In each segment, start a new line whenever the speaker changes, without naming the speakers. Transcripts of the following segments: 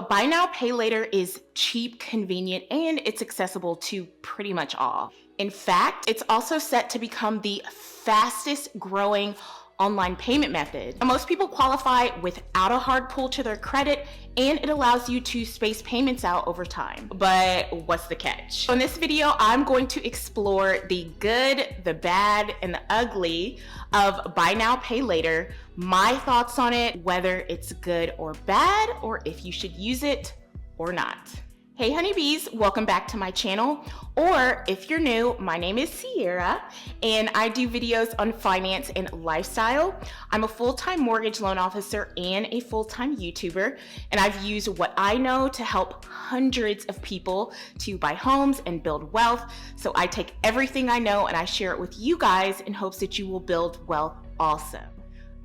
Buy now, pay later is cheap, convenient, and it's accessible to pretty much all. In fact, it's also set to become the fastest growing online payment method. Most people qualify without a hard pull to their credit, and it allows you to space payments out over time. But what's the catch? So in this video, I'm going to explore the good, the bad, and the ugly of buy now, pay later, my thoughts on it, whether it's good or bad, or if you should use it or not. Hey honeybees, welcome back to my channel. Or if you're new, my name is Sierra and I do videos on finance and lifestyle. I'm a full-time mortgage loan officer and a full-time YouTuber, and I've used what I know to help hundreds of people to buy homes and build wealth. So I take everything I know and I share it with you guys in hopes that you will build wealth also.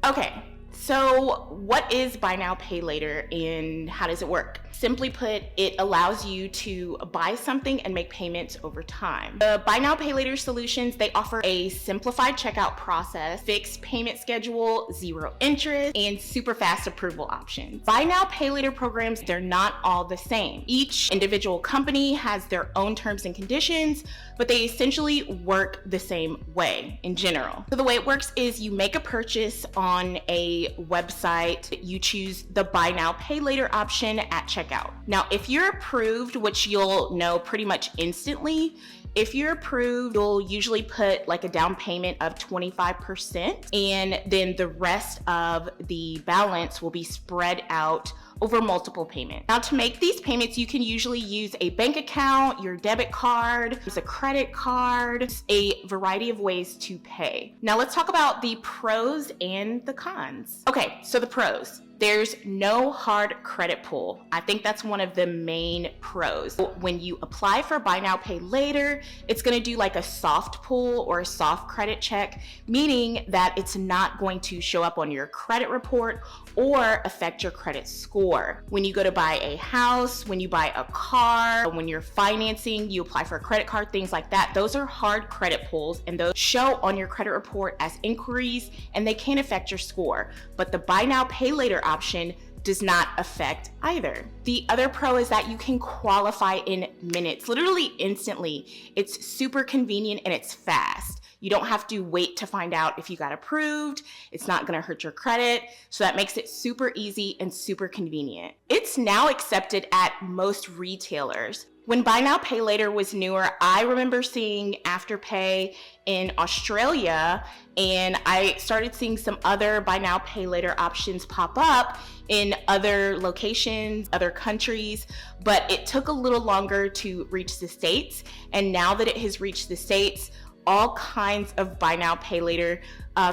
Okay. So what is buy now, pay later and how does it work? Simply put, it allows you to buy something and make payments over time. The buy now, pay later solutions, they offer a simplified checkout process, fixed payment schedule, zero interest, and super fast approval options. Buy now, pay later programs, they're not all the same. Each individual company has their own terms and conditions, but they essentially work the same way in general. So the way it works is you make a purchase on a website, you choose the buy now, pay later option at checkout. Now, if you're approved, which you'll know pretty much instantly, if you're approved, you'll usually put like a down payment of 25%, and then the rest of the balance will be spread out over multiple payments. Now, to make these payments, you can usually use a bank account, your debit card, use a credit card, a variety of ways to pay. Now, let's talk about the pros and the cons. Okay, so the pros. There's no hard credit pull. I think that's one of the main pros. When you apply for buy now, pay later, it's gonna do like a soft pull or a soft credit check, meaning that it's not going to show up on your credit report or affect your credit score. When you go to buy a house, when you buy a car, when you're financing, you apply for a credit card, things like that, those are hard credit pulls and those show on your credit report as inquiries and they can affect your score. But the buy now, pay later option does not affect either. The other pro is that you can qualify in minutes, literally instantly. It's super convenient and it's fast. You don't have to wait to find out if you got approved. It's not gonna hurt your credit. So that makes it super easy and super convenient. It's now accepted at most retailers. When buy now, pay later was newer, I remember seeing Afterpay in Australia, and I started seeing some other buy now, pay later options pop up in other locations, other countries, but it took a little longer to reach the States. And now that it has reached the States, all kinds of buy now, pay later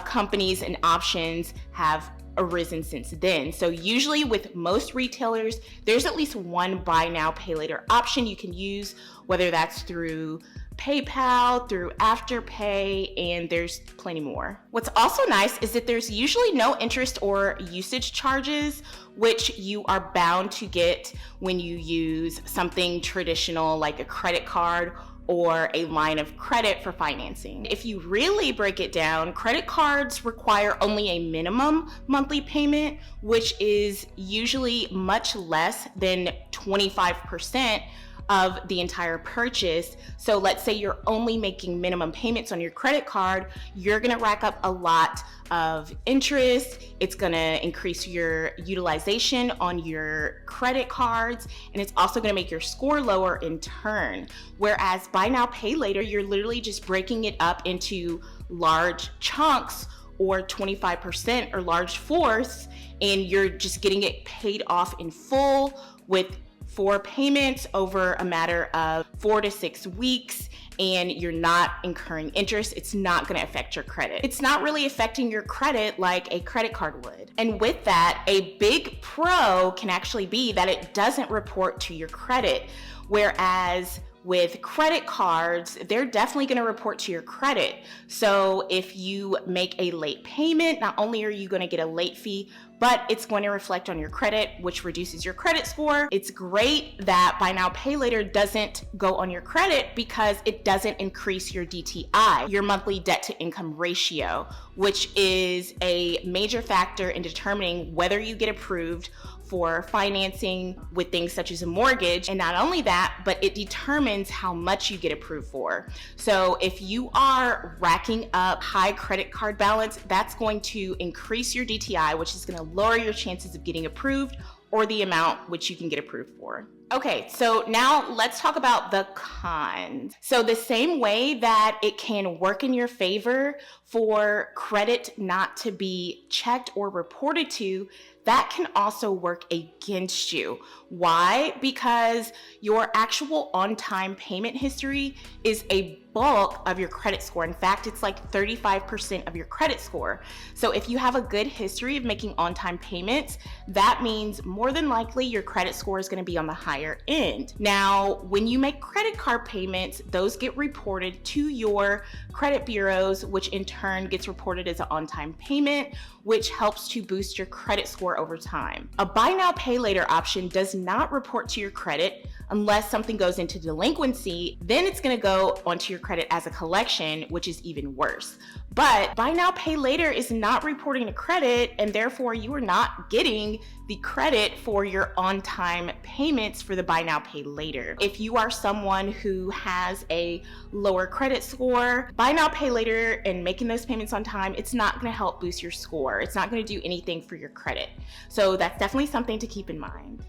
companies and options have arisen since then. So usually with most retailers, there's at least one buy now, pay later option you can use, whether that's through PayPal, through Afterpay, and there's plenty more. What's also nice is that there's usually no interest or usage charges, which you are bound to get when you use something traditional like a credit card or a line of credit for financing. If you really break it down, credit cards require only a minimum monthly payment, which is usually much less than 25% of the entire purchase. So let's say you're only making minimum payments on your credit card, you're gonna rack up a lot of interest. It's gonna increase your utilization on your credit cards, and it's also gonna make your score lower in turn. Whereas buy now, pay later, you're literally just breaking it up into large chunks or 25% or large fourths, and you're just getting it paid off in full with 4 payments over a matter of 4 to 6 weeks, and you're not incurring interest. It's not gonna affect your credit. It's not really affecting your credit like a credit card would. And with that, a big pro can actually be that it doesn't report to your credit, whereas with credit cards, they're definitely gonna report to your credit. So if you make a late payment, not only are you gonna get a late fee, but it's going to reflect on your credit, which reduces your credit score. It's great that buy now, pay later doesn't go on your credit because it doesn't increase your DTI, your monthly debt to income ratio, which is a major factor in determining whether you get approved for financing with things such as a mortgage. And not only that, but it determines how much you get approved for. So if you are racking up high credit card balance, that's going to increase your DTI, which is going to lower your chances of getting approved or the amount which you can get approved for. Okay, so now let's talk about the cons. So the same way that it can work in your favor for credit not to be checked or reported to, that can also work against you. Why? Because your actual on-time payment history is a bulk of your credit score. In fact, it's like 35% of your credit score. So if you have a good history of making on-time payments, that means more than likely your credit score is going to be on the higher end. Now, when you make credit card payments, those get reported to your credit bureaus, which in turn gets reported as an on-time payment, which helps to boost your credit score over time. A buy now, pay later option does not report to your credit unless something goes into delinquency. Then it's going to go onto your credit as a collection, which is even worse. But buy now, pay later is not reporting to credit, and therefore you are not getting the credit for your on-time payments for the buy now, pay later. If you are someone who has a lower credit score, buy now, pay later and making those payments on time, it's not going to help boost your score. It's not going to do anything for your credit. So that's definitely something to keep in mind.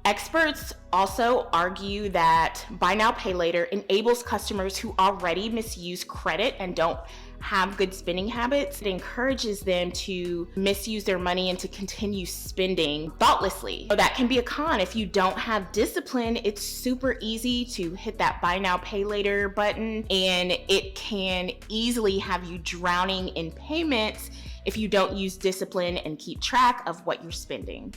Experts also argue that buy now, pay later enables customers who already misuse credit and don't have good spending habits. It encourages them to misuse their money and to continue spending thoughtlessly. So that can be a con. If you don't have discipline, it's super easy to hit that buy now, pay later button, and it can easily have you drowning in payments if you don't use discipline and keep track of what you're spending.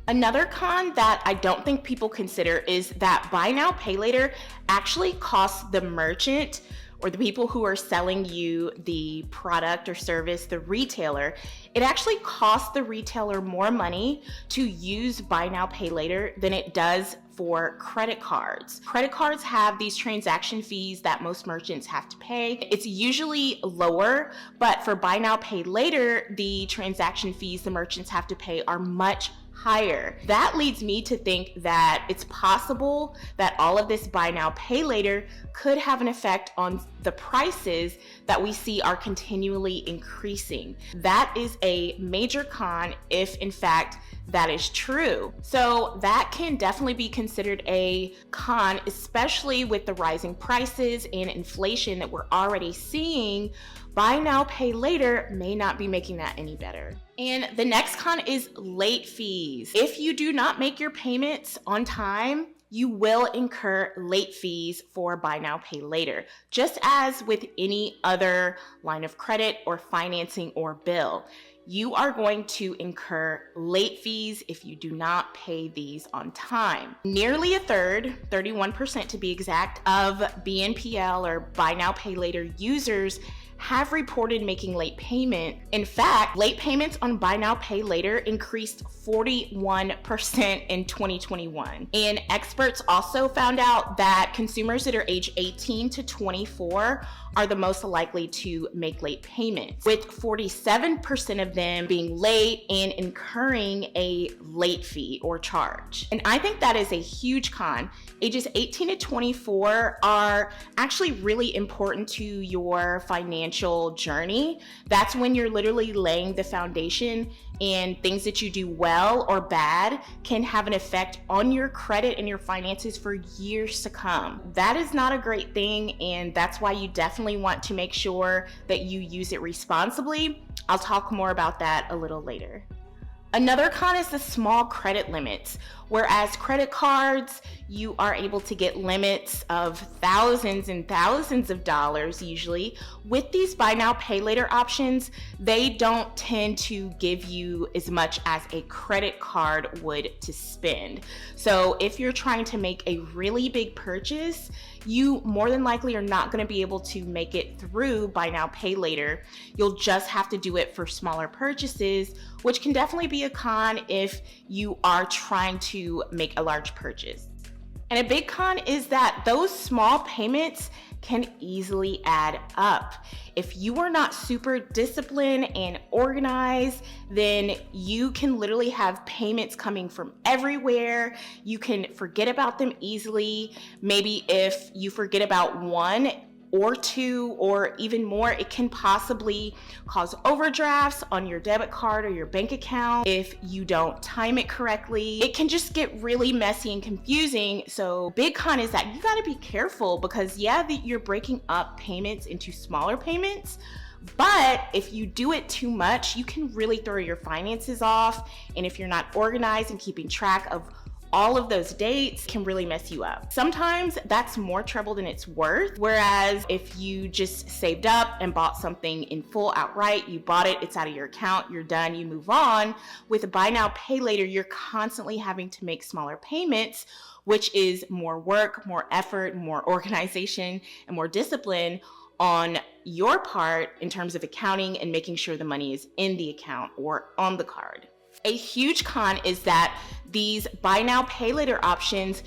Another con that I don't think people consider is that buy now, pay later actually costs the merchant or the people who are selling you the product or service, the retailer, it actually costs the retailer more money to use buy now, pay later than it does for credit cards. Credit cards have these transaction fees that most merchants have to pay. It's usually lower, but for buy now, pay later, the transaction fees the merchants have to pay are much higher. That leads me to think that it's possible that all of this buy now, pay later could have an effect on the prices that we see are continually increasing. That is a major con if in fact that is true. So that can definitely be considered a con, especially with the rising prices and inflation that we're already seeing. Buy now, pay later may not be making that any better. And the next con is late fees. If you do not make your payments on time, you will incur late fees for buy now, pay later, just as with any other line of credit or financing or bill. You are going to incur late fees if you do not pay these on time. Nearly a third, 31% to be exact, of BNPL or buy now, pay later users have reported making late payment. In fact, late payments on buy now, pay later increased 41% in 2021. And experts also found out that consumers that are age 18 to 24 are the most likely to make late payments, with 47% of them being late and incurring a late fee or charge. And I think that is a huge con. Ages 18 to 24 are actually really important to your financial journey. That's when you're literally laying the foundation, and things that you do well or bad can have an effect on your credit and your finances for years to come. That is not a great thing, and that's why you definitely want to make sure that you use it responsibly. I'll talk more about that a little later. Another con is the small credit limits. Whereas credit cards, you are able to get limits of thousands and thousands of dollars usually. With these buy now, pay later options, they don't tend to give you as much as a credit card would to spend. So if you're trying to make a really big purchase, you more than likely are not going to be able to make it through buy now, pay later. You'll just have to do it for smaller purchases, which can definitely be a con if you are trying to make a large purchase. And a big con is that those small payments can easily add up. If you are not super disciplined and organized, then you can literally have payments coming from everywhere. You can forget about them easily. Maybe if you forget about one or two or even more, it can possibly cause overdrafts on your debit card or your bank account if you don't time it correctly. It can just get really messy and confusing. So big con is that you got to be careful, because you're breaking up payments into smaller payments, but if you do it too much, you can really throw your finances off. And if you're not organized and keeping track of all of those dates, can really mess you up. Sometimes that's more trouble than it's worth. Whereas if you just saved up and bought something in full outright, you bought it, it's out of your account, you're done, you move on. With buy now, pay later, you're constantly having to make smaller payments, which is more work, more effort, more organization, and more discipline on your part in terms of accounting and making sure the money is in the account or on the card. A huge con is that these buy now, pay later options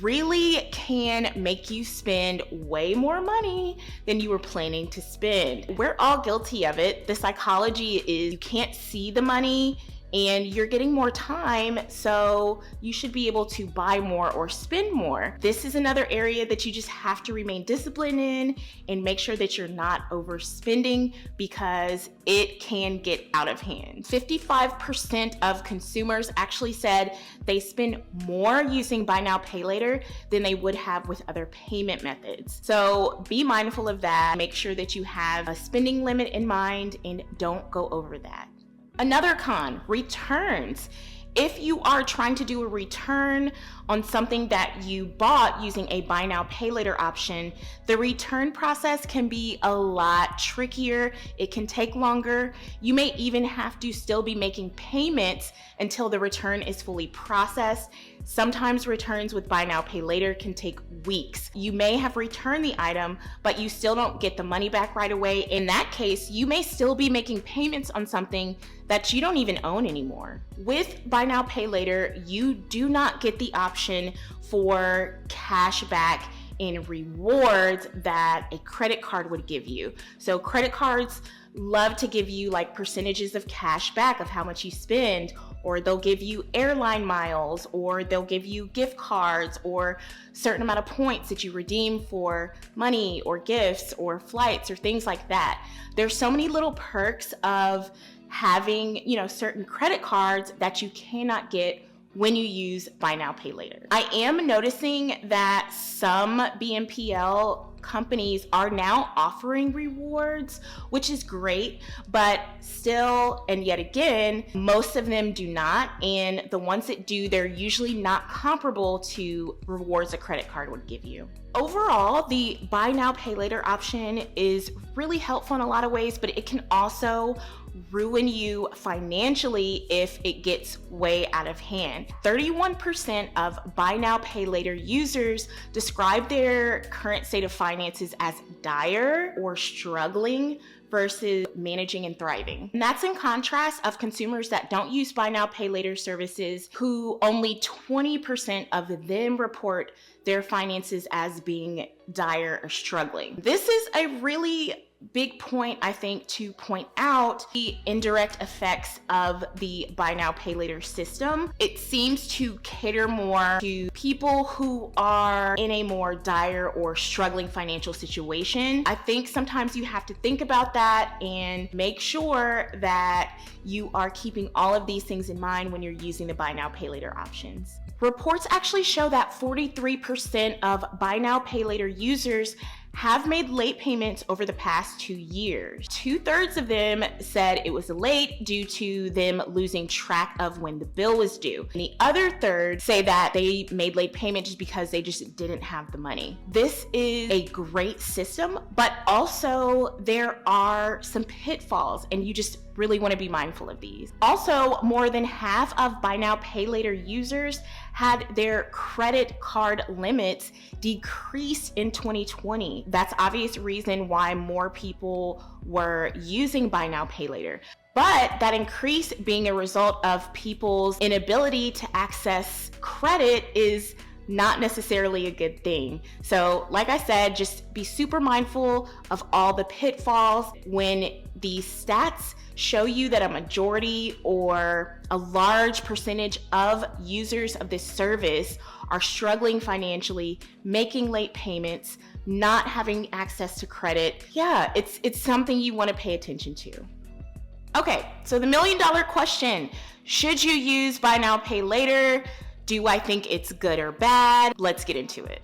really can make you spend way more money than you were planning to spend. We're all guilty of it. The psychology is you can't see the money and you're getting more time, so you should be able to buy more or spend more. This is another area that you just have to remain disciplined in and make sure that you're not overspending, because it can get out of hand. 55% of consumers actually said they spend more using buy now, pay later than they would have with other payment methods. So be mindful of that. Make sure that you have a spending limit in mind and don't go over that. Another con, returns. If you are trying to do a return on something that you bought using a buy now, pay later option, the return process can be a lot trickier. It can take longer. You may even have to still be making payments until the return is fully processed. Sometimes returns with buy now, pay later can take weeks. You may have returned the item, but you still don't get the money back right away. In that case, you may still be making payments on something that you don't even own anymore. With buy now, pay later, you do not get the option for cash back and rewards that a credit card would give you. So credit cards love to give you like percentages of cash back of how much you spend, or they'll give you airline miles, or they'll give you gift cards, or certain amount of points that you redeem for money or gifts or flights or things like that. There's so many little perks of having, certain credit cards that you cannot get when you use buy now, pay later. I am noticing that some BNPL companies are now offering rewards, which is great, but still, and yet again, most of them do not. And the ones that do, they're usually not comparable to rewards a credit card would give you. Overall, the buy now, pay later option is really helpful in a lot of ways, but it can also ruin you financially if it gets way out of hand. 31% of buy now, pay later users describe their current state of finances as dire or struggling versus managing and thriving. And that's in contrast of consumers that don't use buy now, pay later services, who only 20% of them report their finances as being dire or struggling. This is a really big point, I think, to point out the indirect effects of the buy now, pay later system. It seems to cater more to people who are in a more dire or struggling financial situation. I think sometimes you have to think about that and make sure that you are keeping all of these things in mind when you're using the buy now, pay later options. Reports actually show that 43% of buy now, pay later users have made late payments over the past 2 years. 2/3 of them said it was late due to them losing track of when the bill was due. And the other third say that they made late payment just because they just didn't have the money. This is a great system, but also there are some pitfalls, and you just really want to be mindful of these. Also, more than half of buy now, pay later users had their credit card limits decreased in 2020. That's obvious reason why more people were using buy now, pay later. But that increase being a result of people's inability to access credit is not necessarily a good thing. So like I said, just be super mindful of all the pitfalls. When these stats show you that a majority or a large percentage of users of this service are struggling financially, making late payments, not having access to credit, yeah, it's something you want to pay attention to. Okay, so the $1 million question, should you use buy now, pay later? Do I think it's good or bad? Let's get into it.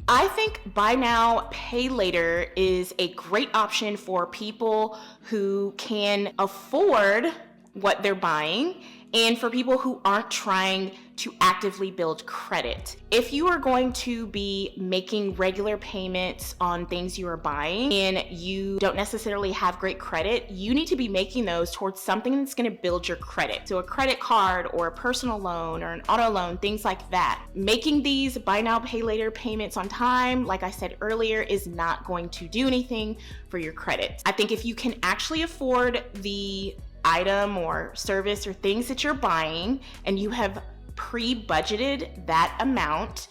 I think buy now, pay later is a great option for people who can afford what they're buying and for people who aren't trying to actively build credit. If you are going to be making regular payments on things you are buying and you don't necessarily have great credit, you need to be making those towards something that's going to build your credit. So a credit card or a personal loan or an auto loan, things like that. Making these buy now, pay later payments on time, like I said earlier, is not going to do anything for your credit. I think if you can actually afford the item or service or things that you're buying and you have pre-budgeted that amount,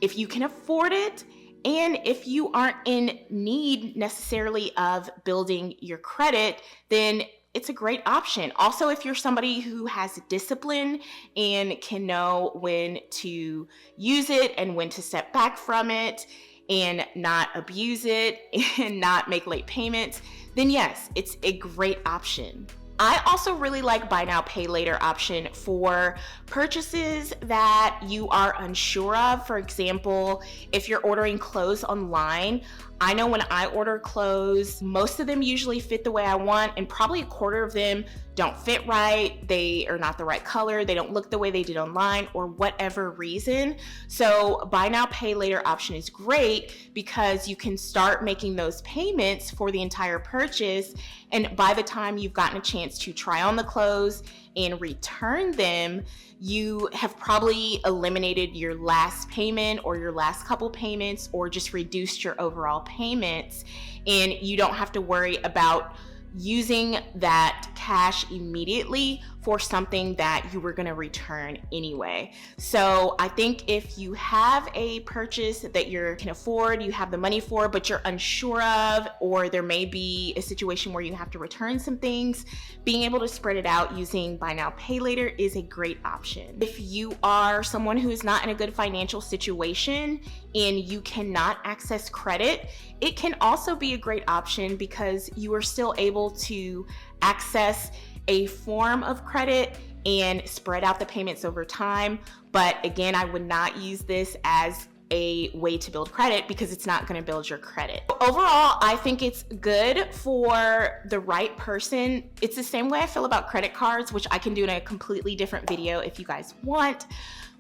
if you can afford it, and if you aren't in need necessarily of building your credit, then it's a great option. Also, if you're somebody who has discipline and can know when to use it and when to step back from it and not abuse it and not make late payments, then yes, it's a great option. I also really like buy now, pay later option for purchases that you are unsure of. For example, if you're ordering clothes online, I know when I order clothes, most of them usually fit the way I want, and probably a quarter of them don't fit right. They are not the right color. They don't look the way they did online, or whatever reason. So buy now, pay later option is great because you can start making those payments for the entire purchase. And by the time you've gotten a chance to try on the clothes and return them, you have probably eliminated your last payment or your last couple payments, or just reduced your overall payments. And you don't have to worry about using that cash immediately for something that you were going to return anyway. So I think if you have a purchase that you can afford, you have the money for, but you're unsure of, or there may be a situation where you have to return some things, being able to spread it out using buy now, pay later is a great option. If you are someone who is not in a good financial situation and you cannot access credit, it can also be a great option because you are still able to access a form of credit and spread out the payments over time. But again, I would not use this as a way to build credit because it's not going to build your credit. Overall, I think it's good for the right person. It's the same way I feel about credit cards, which I can do in a completely different video if you guys want.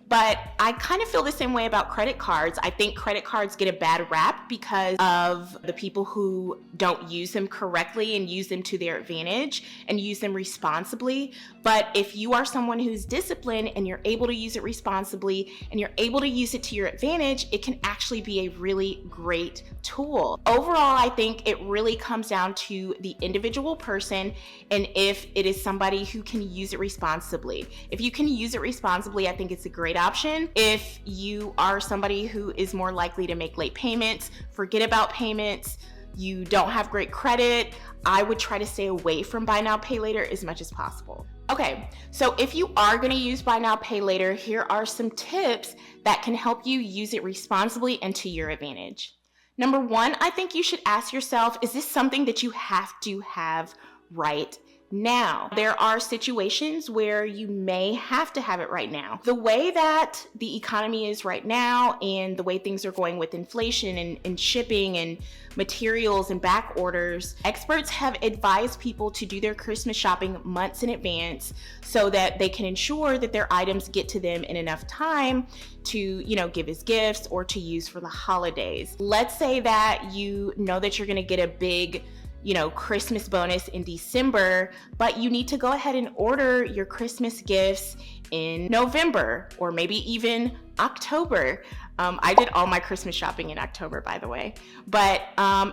But I kind of feel the same way about credit cards. I think credit cards get a bad rap because of the people who don't use them correctly and use them to their advantage and use them responsibly. But if you are someone who's disciplined and you're able to use it responsibly and you're able to use it to your advantage, it can actually be a really great tool. Overall, I think it really comes down to the individual person and if it is somebody who can use it responsibly. If you can use it responsibly, I think it's a great option. If you are somebody who is more likely to make late payments, forget about payments, you don't have great credit, I would try to stay away from buy now, pay later as much as possible. Okay, so if you are going to use buy now, pay later, here are some tips that can help you use it responsibly and to your advantage. Number one, I think you should ask yourself, is this something that you have to have right now? There are situations where you may have to have it right now. The way that the economy is right now and the way things are going with inflation and shipping and materials and back orders, experts have advised people to do their Christmas shopping months in advance so that they can ensure that their items get to them in enough time to, give as gifts or to use for the holidays. Let's say that you know that you're going to get a big Christmas bonus in December, but you need to go ahead and order your Christmas gifts in November or maybe even October. I did all my Christmas shopping in October, by the way. But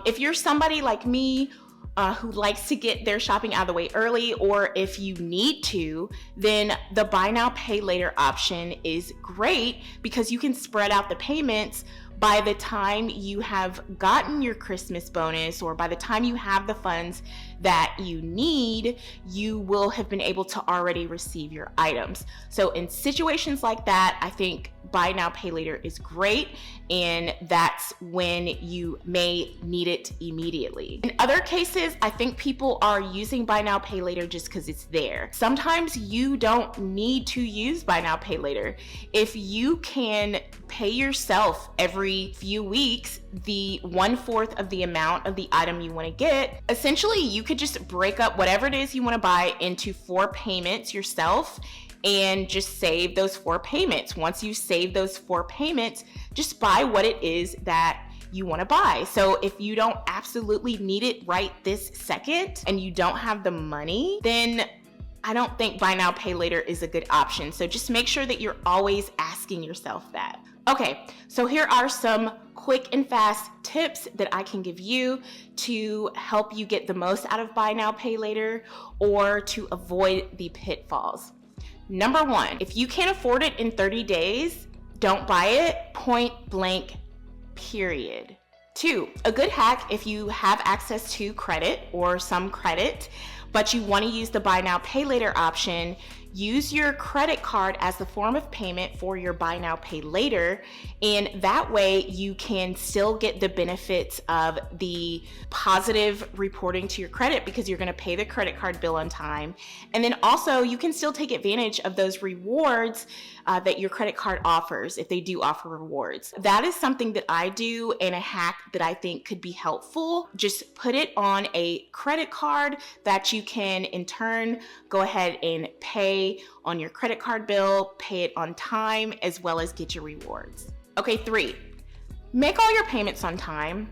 if you're somebody like me who likes to get their shopping out of the way early, or if you need to, then the buy now, pay later option is great because you can spread out the payments. By the time you have gotten your Christmas bonus, or by the time you have the funds that you need, you will have been able to already receive your items. So in situations like that, I think buy now, pay later is great, and that's when you may need it immediately. In other cases, I think people are using buy now, pay later just because it's there. Sometimes you don't need to use buy now, pay later. If you can pay yourself every few weeks the 1/4 of the amount of the item you want to get, essentially you could just break up whatever it is you want to buy into 4 payments yourself and just save those 4 payments. Once you save those 4 payments, just buy what it is that you want to buy. So if you don't absolutely need it right this second and you don't have the money, then I don't think buy now, pay later is a good option. So just make sure that you're always asking yourself that. Okay, so here are some quick and fast tips that I can give you to help you get the most out of buy now, pay later, or to avoid the pitfalls. Number 1, if you can't afford it in 30 days, don't buy it, point blank, period. 2, a good hack if you have access to credit or some credit, but you want to use the buy now, pay later option, use your credit card as the form of payment for your buy now, pay later, and that way you can still get the benefits of the positive reporting to your credit because you're going to pay the credit card bill on time. And then also you can still take advantage of those rewards that your credit card offers if they do offer rewards. That is something that I do, and a hack that I think could be helpful. Just put it on a credit card that you can in turn go ahead and pay on your credit card bill, pay it on time, as well as get your rewards. Okay, 3, make all your payments on time.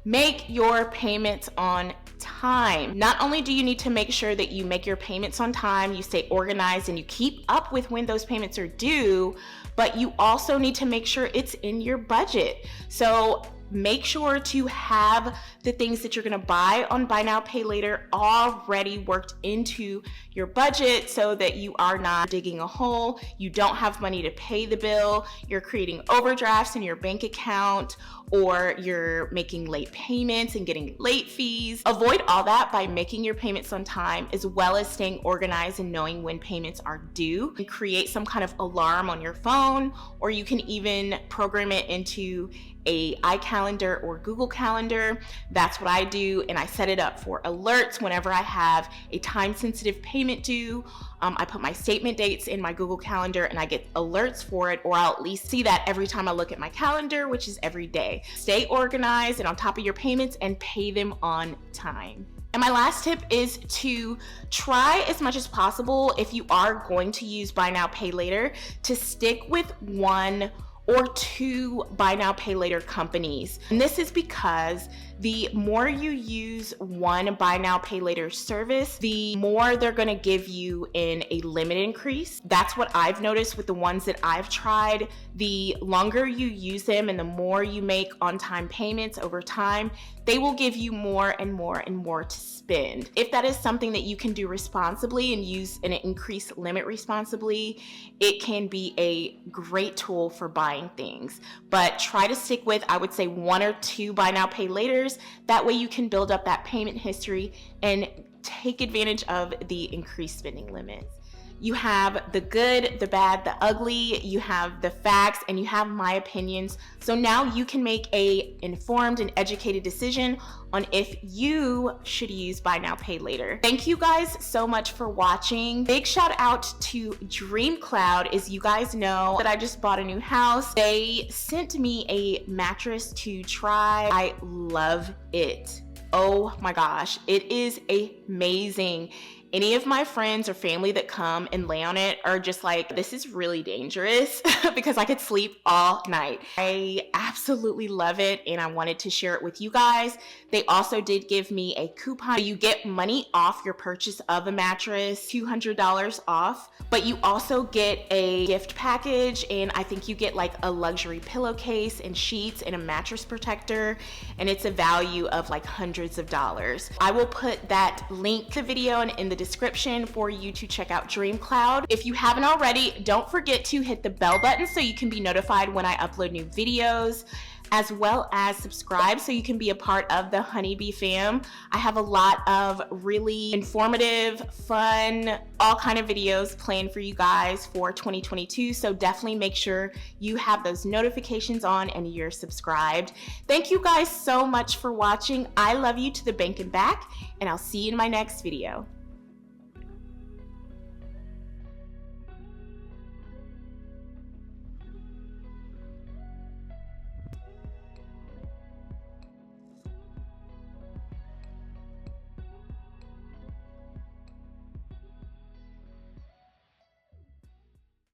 Make your payments on time. Not only do you need to make sure that you make your payments on time, you stay organized, and you keep up with when those payments are due, but you also need to make sure it's in your budget. So make sure to have the things that you're going to buy on buy now, pay later already worked into your budget so that you are not digging a hole, you don't have money to pay the bill, you're creating overdrafts in your bank account, or you're making late payments and getting late fees. Avoid all that by making your payments on time, as well as staying organized and knowing when payments are due. And create some kind of alarm on your phone, or you can even program it into a iCalendar or Google Calendar. That's what I do, and I set it up for alerts whenever I have a time-sensitive payment due. I put my statement dates in my Google Calendar and I get alerts for it, or I'll at least see that every time I look at my calendar, which is every day. Stay organized and on top of your payments and pay them on time. And my last tip is to try as much as possible, if you are going to use buy now, pay later, to stick with 1 or 2 buy now, pay later companies. And this is because the more you use one buy now, pay later service, the more they're gonna give you in a limit increase. That's what I've noticed with the ones that I've tried. The longer you use them and the more you make on-time payments over time, they will give you more and more and more to spend. If that is something that you can do responsibly and use an increased limit responsibly, it can be a great tool for buying things. But try to stick with, I would say, 1 or 2 buy now, pay laters. That way you can build up that payment history and take advantage of the increased spending limits. You have the good, the bad, the ugly, you have the facts, and you have my opinions. So now you can make a informed and educated decision on if you should use buy now, pay later. Thank you guys so much for watching. Big shout out to DreamCloud. As you guys know that I just bought a new house. They sent me a mattress to try. I love it. Oh my gosh, it is amazing. Any of my friends or family that come and lay on it are just like, this is really dangerous because I could sleep all night. I absolutely love it and I wanted to share it with you guys. They also did give me a coupon. You get money off your purchase of a mattress, $200 off, but you also get a gift package, and I think you get like a luxury pillowcase and sheets and a mattress protector, and it's a value of like hundreds of dollars. I will put that link to the video and in the description for you to check out DreamCloud. If you haven't already, don't forget to hit the bell button so you can be notified when I upload new videos, as well as subscribe so you can be a part of the Honeybee fam. I have a lot of really informative, fun, all kind of videos planned for you guys for 2022, so definitely make sure you have those notifications on and you're subscribed. Thank you guys so much for watching. I love you to the bank and back, and I'll see you in my next video.